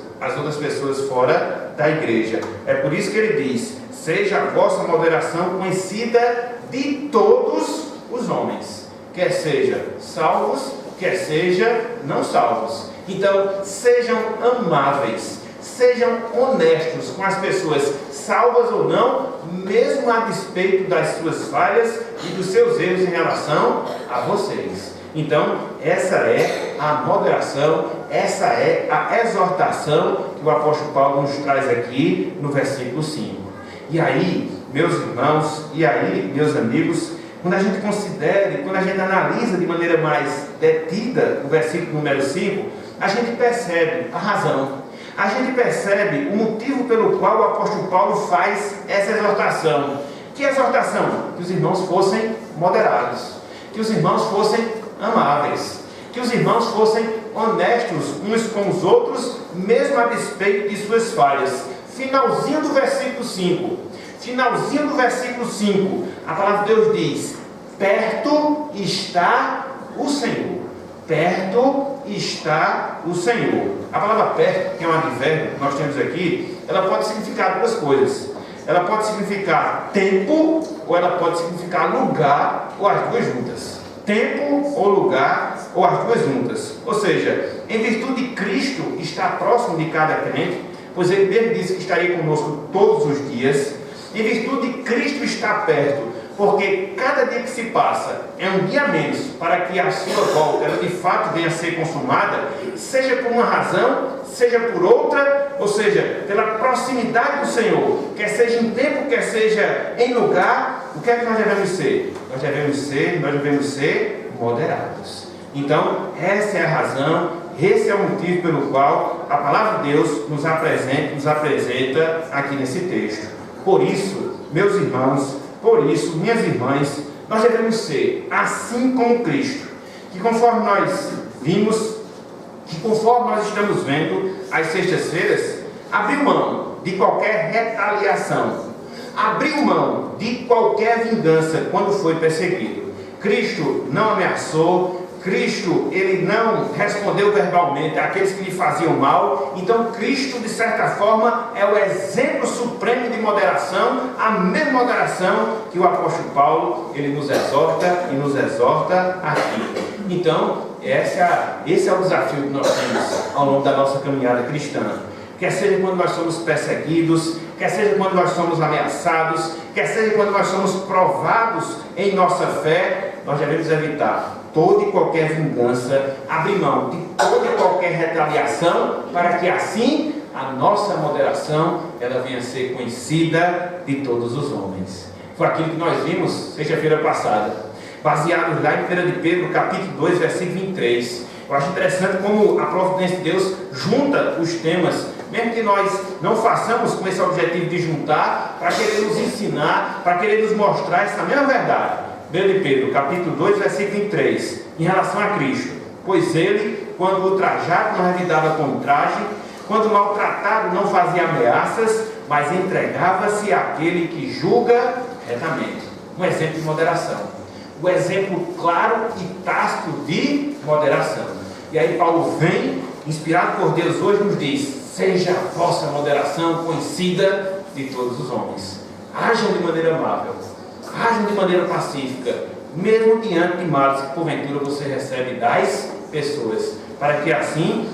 fora da igreja. É por isso que ele diz, seja a vossa moderação conhecida de todos os homens, quer sejam salvos, quer sejam não salvos. Então, sejam amáveis, sejam honestos com as pessoas, salvas ou não, mesmo a despeito das suas falhas e dos seus erros em relação a vocês. Então, essa é a moderação, essa é a exortação que o apóstolo Paulo nos traz aqui no versículo 5. E aí, meus irmãos, e aí, meus amigos, quando a gente considera, quando a gente analisa de maneira mais detida o versículo número 5, a gente percebe a razão, a gente percebe o motivo pelo qual o apóstolo Paulo faz essa exortação. Que exortação? Que os irmãos fossem moderados, que os irmãos fossem amáveis, que os irmãos fossem honestos uns com os outros, mesmo a despeito de suas falhas. Finalzinho do versículo 5, a palavra de Deus diz, perto está o Senhor. Perto está o Senhor. A palavra perto, que é um advérbio que nós temos aqui, ela pode significar duas coisas. Ela pode significar tempo, ou ela pode significar lugar, ou as duas juntas. Tempo ou lugar, ou as duas juntas. Ou seja, em virtude de Cristo estar próximo de cada crente, pois ele mesmo disse que estaria conosco todos os dias. Em virtude de Cristo estar perto, porque cada dia que se passa é um dia a menos para que a sua volta ela de fato venha a ser consumada, seja por uma razão, seja por outra, ou seja, pela proximidade do Senhor, quer seja em tempo, quer seja em lugar. O que é que nós devemos ser? Nós devemos ser moderados. Então, essa é a razão, esse é o motivo pelo qual a palavra de Deus nos apresenta aqui nesse texto. Por isso, meus irmãos, por isso, minhas irmãs, nós devemos ser assim como Cristo, que conforme nós vimos, que conforme nós estamos vendo às sextas-feiras, abriu mão de qualquer retaliação, abriu mão de qualquer vingança quando foi perseguido. Cristo não ameaçou, Cristo ele não respondeu verbalmente àqueles que lhe faziam mal. Então Cristo, de certa forma, é o exemplo supremo de moderação, a mesma moderação que o apóstolo Paulo ele nos exorta aqui. Então esse é o desafio que nós temos ao longo da nossa caminhada cristã. quer seja quando nós somos perseguidos, quer seja quando nós somos ameaçados, quer seja quando nós somos provados em nossa fé, nós devemos evitar toda e qualquer vingança, abrir mão de toda e qualquer retaliação, para que assim a nossa moderação ela venha a ser conhecida de todos os homens. Foi aquilo que nós vimos sexta-feira passada, baseado lá em 1 de Pedro, capítulo 2, versículo 23. Eu acho interessante como a providência de Deus junta os temas, mesmo que nós não façamos com esse objetivo de juntar, para querer nos ensinar, para querer nos mostrar essa mesma verdade. 1 de Pedro, capítulo 2, versículo 23, em relação a Cristo. Pois ele, quando ultrajado, não revidava com traje, quando maltratado, não fazia ameaças, mas entregava-se àquele que julga retamente. Um exemplo de moderação. Um exemplo claro e tácito de moderação. E aí Paulo vem, inspirado por Deus, hoje nos diz: seja a vossa moderação conhecida de todos os homens. Hajam de maneira amável, hajam de maneira pacífica, mesmo diante de males que porventura você recebe das pessoas, para que assim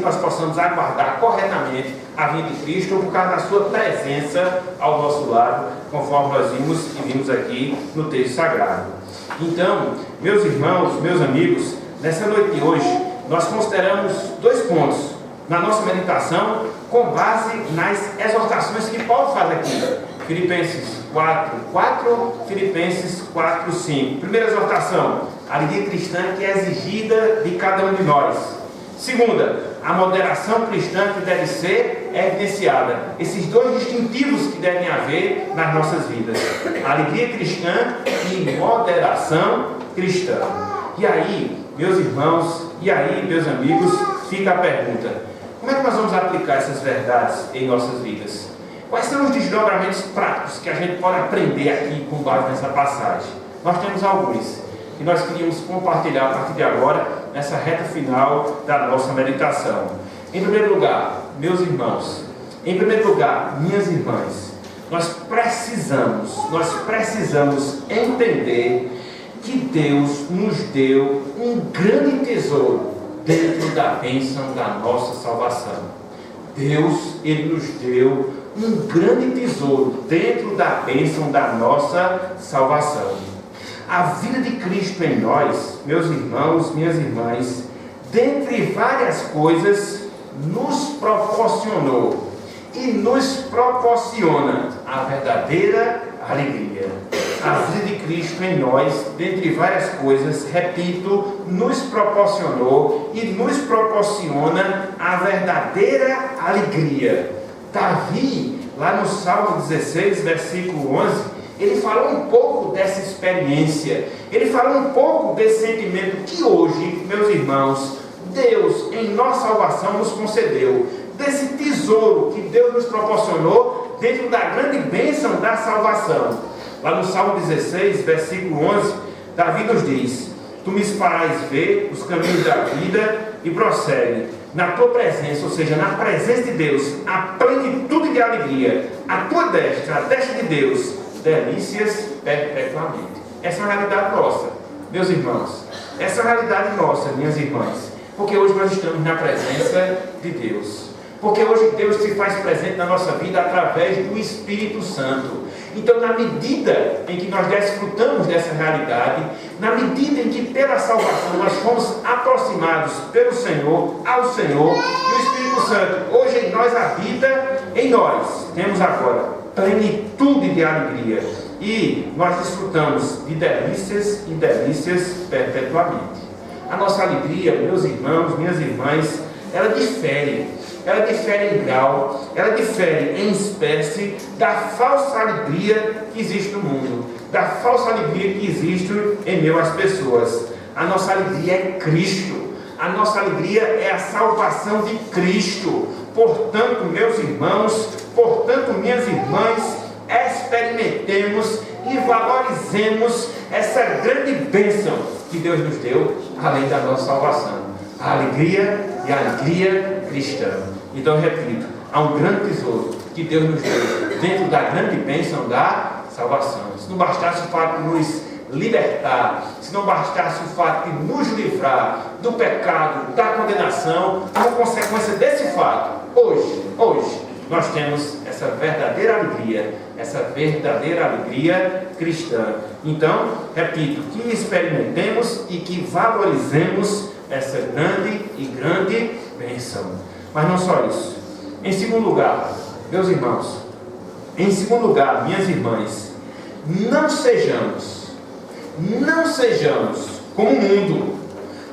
nós possamos aguardar corretamente a vinda de Cristo, por causa da sua presença ao nosso lado, conforme nós vimos aqui no texto sagrado. Então, meus irmãos, meus amigos, nessa noite de hoje, nós consideramos 2 pontos na nossa meditação, com base nas exortações que Paulo faz aqui. Filipenses 4:4, Filipenses 4:5. Primeira exortação, a alegria cristã que é exigida de cada um de nós. Segunda, a moderação cristã que deve ser evidenciada. Esses 2 distintivos que devem haver nas nossas vidas: alegria cristã e moderação cristã. E aí, meus irmãos, e aí, meus amigos, fica a pergunta: como é que nós vamos aplicar essas verdades em nossas vidas? Quais são os desdobramentos práticos que a gente pode aprender aqui com base nessa passagem? Nós temos alguns que nós queríamos compartilhar a partir de agora, nessa reta final da nossa meditação. Em primeiro lugar, meus irmãos, em primeiro lugar, minhas irmãs, nós precisamos entender que Deus nos deu um grande tesouro dentro da bênção da nossa salvação. Deus, Ele nos deu um grande tesouro dentro da bênção da nossa salvação. A vida de Cristo em nós, meus irmãos, minhas irmãs, dentre várias coisas, nos proporcionou e nos proporciona a verdadeira alegria. A vida de Cristo em nós, dentre várias coisas, repito, nos proporcionou e nos proporciona a verdadeira alegria. Davi, lá no Salmo 16, versículo 11, ele falou um pouco dessa experiência, ele falou um pouco desse sentimento que hoje, meus irmãos, Deus, em nossa salvação, nos concedeu, desse tesouro que Deus nos proporcionou dentro da grande bênção da salvação. Lá no Salmo 16, versículo 11, Davi nos diz: tu me farás ver os caminhos da vida, e prossegue: na tua presença, ou seja, na presença de Deus, a plenitude de alegria, a tua destra, a destra de Deus, delícias perpetuamente. Essa é a realidade nossa, meus irmãos. Essa é a realidade nossa, minhas irmãs. Porque hoje nós estamos na presença de Deus. Porque hoje Deus se faz presente na nossa vida através do Espírito Santo. Então, na medida em que nós desfrutamos dessa realidade, na medida em que pela salvação nós fomos aproximados pelo Senhor, ao Senhor, e o Espírito Santo hoje em nós habita, em nós temos agora plenitude de alegria. E nós desfrutamos de delícias e delícias perpetuamente. A nossa alegria, meus irmãos, minhas irmãs, ela difere em grau, ela difere em espécie da falsa alegria que existe no mundo, da falsa alegria que existe em meio às pessoas. A nossa alegria é Cristo, a nossa alegria é a salvação de Cristo. Portanto, meus irmãos, portanto, minhas irmãs, experimentemos e valorizemos essa grande bênção que Deus nos deu, além da nossa salvação, a alegria e a alegria cristã. Então, eu repito, há um grande tesouro que Deus nos deu dentro da grande bênção da salvação. Se não bastasse o fato de nos libertar, se não bastasse o fato de nos livrar do pecado, da condenação, como consequência desse fato, hoje, nós temos essa verdadeira alegria cristã. Então, repito, que experimentemos e que valorizemos essa grande bênção. Mas não só isso. Em segundo lugar, meus irmãos, minhas irmãs, não sejamos como o mundo,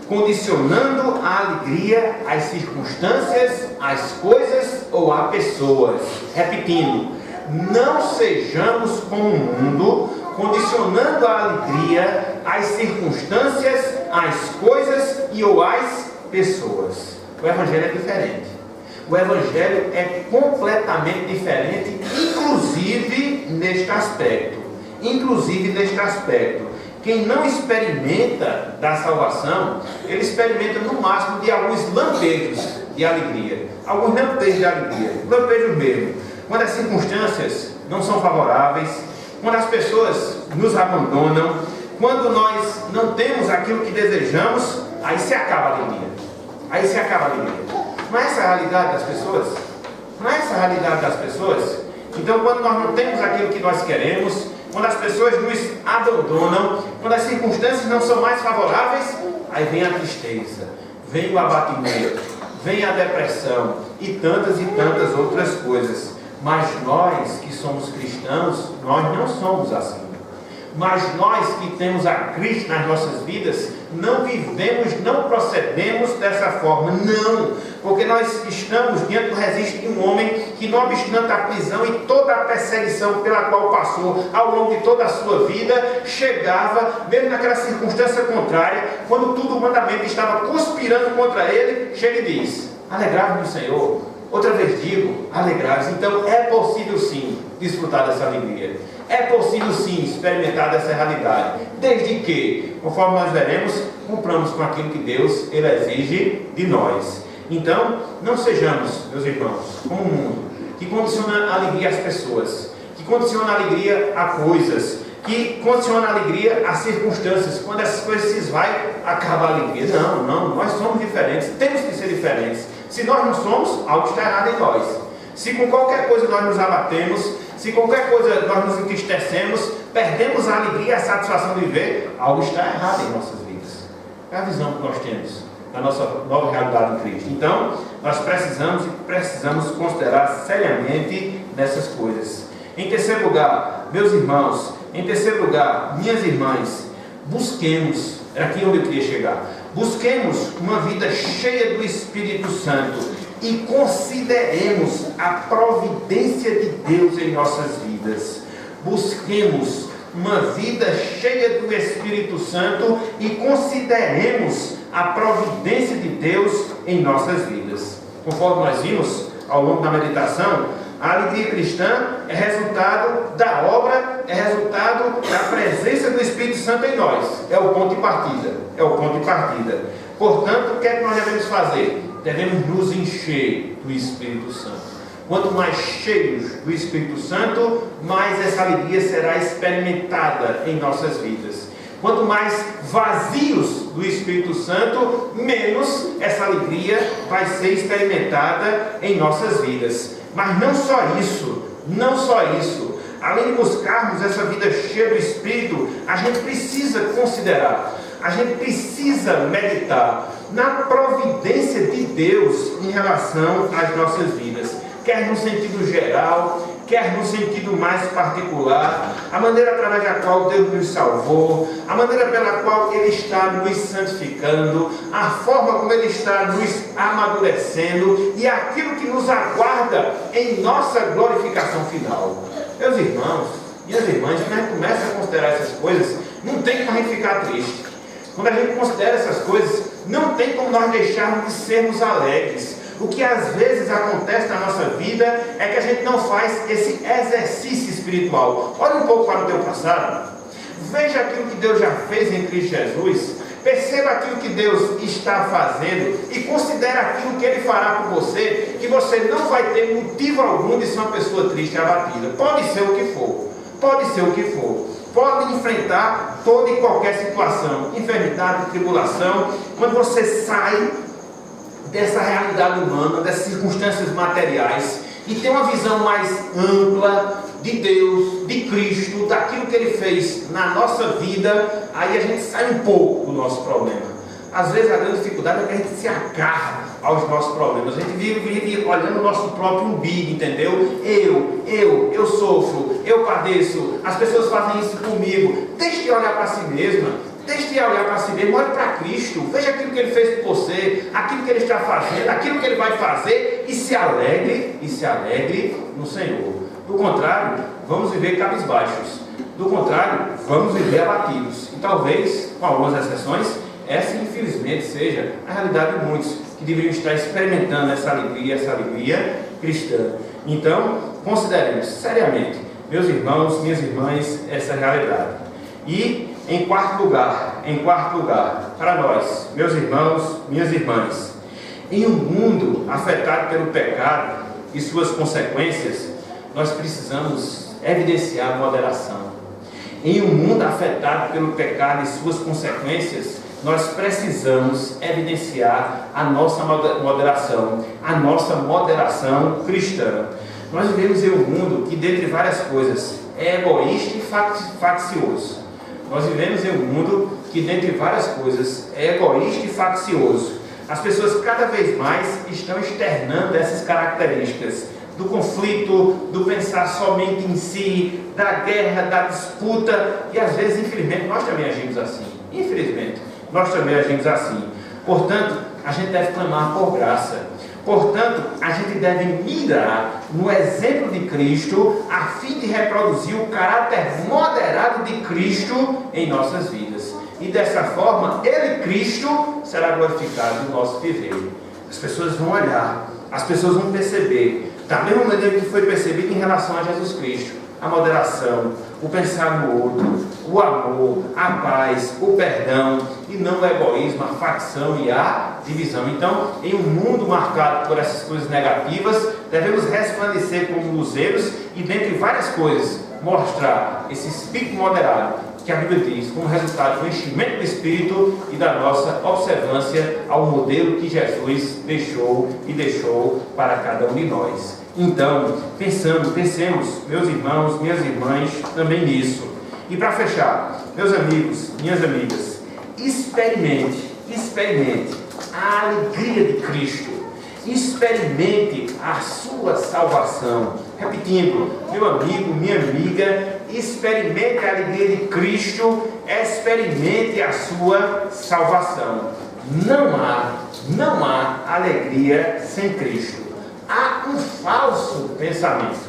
condicionando a alegria às circunstâncias, às coisas ou a pessoas. Repetindo, não sejamos como o mundo, condicionando a alegria às circunstâncias, às coisas e ou às pessoas. O Evangelho é diferente. O Evangelho é completamente diferente, inclusive neste aspecto. Quem não experimenta da salvação, ele experimenta no máximo de alguns lampejos de alegria. Alguns lampejos de alegria, lampejos mesmo. Quando as circunstâncias não são favoráveis, quando as pessoas nos abandonam, quando nós não temos aquilo que desejamos, aí se acaba a alegria. Não é essa a realidade das pessoas? Então, quando nós não temos aquilo que nós queremos, quando as pessoas nos abandonam, quando as circunstâncias não são mais favoráveis, aí vem a tristeza, vem o abatimento, vem a depressão e tantas outras coisas. Mas nós que somos cristãos, nós não somos assim. Mas nós que temos a Cristo nas nossas vidas, não vivemos, não procedemos dessa forma, não, porque nós estamos diante do registro de um homem que, não obstante a prisão e toda a perseguição pela qual passou ao longo de toda a sua vida, chegava, mesmo naquela circunstância contrária, quando tudo humanamente estava conspirando contra ele, chega e diz: alegrai-vos no Senhor. Outra vez digo, alegrai-vos. Então é possível sim desfrutar dessa alegria. É possível sim experimentar dessa realidade, desde que, conforme nós veremos, cumpramos com aquilo que Deus ele exige de nós. Então, não sejamos, meus irmãos, como o mundo, que condiciona a alegria às pessoas, que condiciona a alegria a coisas, que condiciona a alegria a circunstâncias. Quando essas coisas se esvaem, acaba a alegria. Não, nós somos diferentes, temos que ser diferentes. Se nós não somos, algo está errado em nós. Se com qualquer coisa nós nos abatemos, se com qualquer coisa nós nos entristecemos, perdemos a alegria, a satisfação de viver, algo está errado em nossas vidas. É a visão que nós temos da nossa nova realidade em Cristo. Então, nós precisamos considerar seriamente nessas coisas. Em terceiro lugar, meus irmãos, minhas irmãs, busquemos, é aqui onde eu queria chegar, busquemos uma vida cheia do Espírito Santo e consideremos a providência de Deus em nossas vidas. Busquemos uma vida cheia do Espírito Santo e consideremos a providência de Deus em nossas vidas. Conforme nós vimos ao longo da meditação, a alegria cristã é resultado da obra, é resultado da presença do Espírito Santo em nós. É o ponto de partida. Portanto, o que é que nós devemos fazer? Devemos nos encher do Espírito Santo. Quanto mais cheios do Espírito Santo, mais essa alegria será experimentada em nossas vidas. Quanto mais vazios do Espírito Santo, menos essa alegria vai ser experimentada em nossas vidas. Mas não só isso. Além de buscarmos essa vida cheia do Espírito, a gente precisa considerar, a gente precisa meditar na providência de Deus em relação às nossas vidas, quer no sentido geral, quer no sentido mais particular, a maneira através da qual Deus nos salvou, a maneira pela qual Ele está nos santificando, a forma como Ele está nos amadurecendo e aquilo que nos aguarda em nossa glorificação final. Meus irmãos, minhas irmãs, quando a gente começa a considerar essas coisas, não tem como a gente ficar triste. Quando a gente considera essas coisas, não tem como nós deixarmos de sermos alegres. O que às vezes acontece na nossa vida é que a gente não faz esse exercício espiritual. Olha um pouco para o teu passado, veja aquilo que Deus já fez em Cristo Jesus, perceba aquilo que Deus está fazendo e considere aquilo que Ele fará por você, que você não vai ter motivo algum de ser uma pessoa triste e abatida. Pode ser o que for, podem enfrentar toda e qualquer situação, enfermidade, tribulação. Quando você sai dessa realidade humana, dessas circunstâncias materiais, e tem uma visão mais ampla de Deus, de Cristo, daquilo que Ele fez na nossa vida, aí a gente sai um pouco do nosso problema. Às vezes a grande dificuldade é que a gente se agarra aos nossos problemas. A gente vive olhando o nosso próprio umbigo, entendeu? Eu sofro, eu padeço, as pessoas fazem isso comigo. Deixe de olhar para si mesma, deixe de olhar para si mesmo, olhe para Cristo, veja aquilo que Ele fez por você, aquilo que Ele está fazendo, aquilo que Ele vai fazer, e se alegre no Senhor. Do contrário, vamos viver cabisbaixos. Do contrário, vamos viver abatidos. E talvez, com algumas exceções, essa infelizmente seja a realidade de muitos que deveriam estar experimentando essa alegria cristã. Então, consideremos seriamente, meus irmãos, minhas irmãs, essa realidade. E em quarto lugar, para nós, meus irmãos, minhas irmãs, em um mundo afetado pelo pecado e suas consequências, nós precisamos evidenciar moderação. Em um mundo afetado pelo pecado e suas consequências, nós precisamos evidenciar a nossa moderação cristã. Nós vivemos em um mundo que, dentre várias coisas, é egoísta e faccioso. Nós vivemos em um mundo que, dentre várias coisas, é egoísta e faccioso. As pessoas cada vez mais estão externando essas características do conflito, do pensar somente em si, da guerra, da disputa, e às vezes, infelizmente, nós também agimos assim. Portanto, a gente deve clamar por graça. Portanto, a gente deve mirar no exemplo de Cristo, a fim de reproduzir o caráter moderado de Cristo em nossas vidas. E dessa forma, Ele, Cristo, será glorificado no nosso viver. As pessoas vão olhar, as pessoas vão perceber, da mesma maneira que foi percebido em relação a Jesus Cristo, a moderação, o pensar no outro, o amor, a paz, o perdão, e não o egoísmo, a facção e a divisão. Então, em um mundo marcado por essas coisas negativas, devemos resplandecer como luzeiros e, dentre várias coisas, mostrar esse espírito moderado que a Bíblia diz, como resultado do enchimento do Espírito e da nossa observância ao modelo que Jesus deixou para cada um de nós. Então, pensemos, meus irmãos, minhas irmãs, também nisso. E para fechar, meus amigos, minhas amigas, experimente a alegria de Cristo. Experimente a sua salvação. Repetindo, meu amigo, minha amiga, experimente a alegria de Cristo, experimente a sua salvação. Não há alegria sem Cristo. Há um falso pensamento,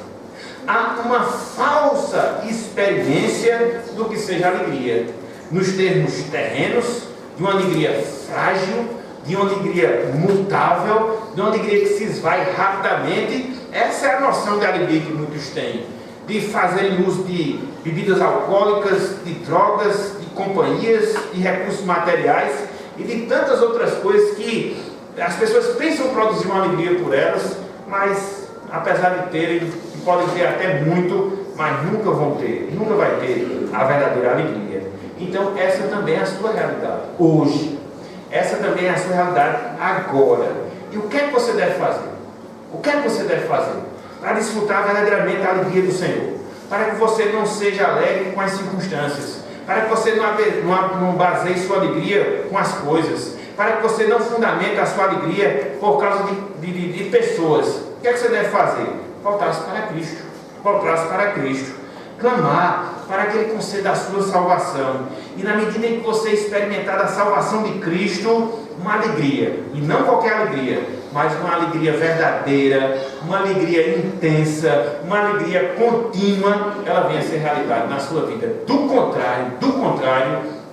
há uma falsa experiência do que seja alegria, nos termos terrenos, de uma alegria frágil, de uma alegria mutável, de uma alegria que se esvai rapidamente. Essa é a noção de alegria que muitos têm, de fazerem uso de bebidas alcoólicas, de drogas, de companhias, de recursos materiais e de tantas outras coisas que as pessoas pensam produzir uma alegria por elas, mas apesar de terem, podem ter até muito, mas nunca vai ter a verdadeira alegria. Então essa também é a sua realidade hoje, essa também é a sua realidade agora. E o que é que você deve fazer? Para desfrutar verdadeiramente a alegria do Senhor, para que você não seja alegre com as circunstâncias, para que você não baseie sua alegria com as coisas, para que você não fundamente a sua alegria por causa de pessoas. O que é que você deve fazer? Voltar-se para Cristo, clamar para que Ele conceda a sua salvação, e na medida em que você experimentar a salvação de Cristo, uma alegria, e não qualquer alegria, mas uma alegria verdadeira, uma alegria intensa, uma alegria contínua, ela venha a ser realidade na sua vida. Do contrário,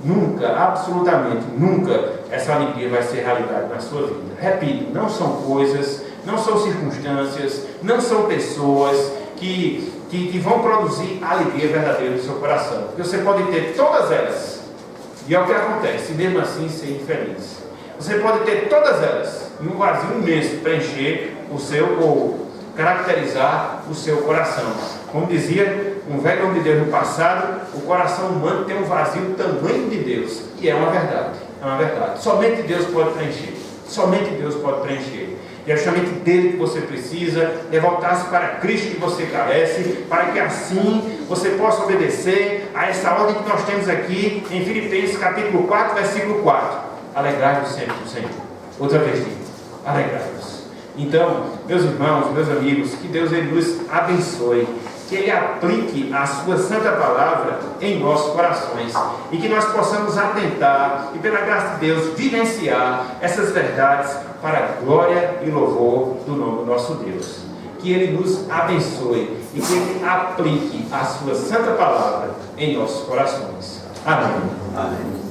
nunca, absolutamente nunca, essa alegria vai ser realidade na sua vida. Repito, não são coisas, não são circunstâncias, não são pessoas que vão produzir a alegria verdadeira do seu coração. Porque você pode ter todas elas, e é o que acontece, e mesmo assim ser infeliz. Você pode ter todas elas, e um vazio imenso preencher o seu, ou caracterizar o seu coração. Como dizia um velho homem de Deus no passado, o coração humano tem um vazio do tamanho de Deus. E é uma verdade, é uma verdade. Somente Deus pode preencher, somente Deus pode preencher. E é justamente dele que você precisa, é voltar-se para Cristo que você carece, para que assim você possa obedecer a essa ordem que nós temos aqui em Filipenses capítulo 4, versículo 4. Alegrai-vos sempre no Senhor. Outra vez digo, alegrai-vos. Então, meus irmãos, meus amigos, que Deus ele nos abençoe, que Ele aplique a sua santa palavra em nossos corações e que nós possamos atentar e, pela graça de Deus, vivenciar essas verdades para a glória e louvor do nome do nosso Deus. Que Ele nos abençoe e que Ele aplique a sua santa palavra em nossos corações. Amém. Amém.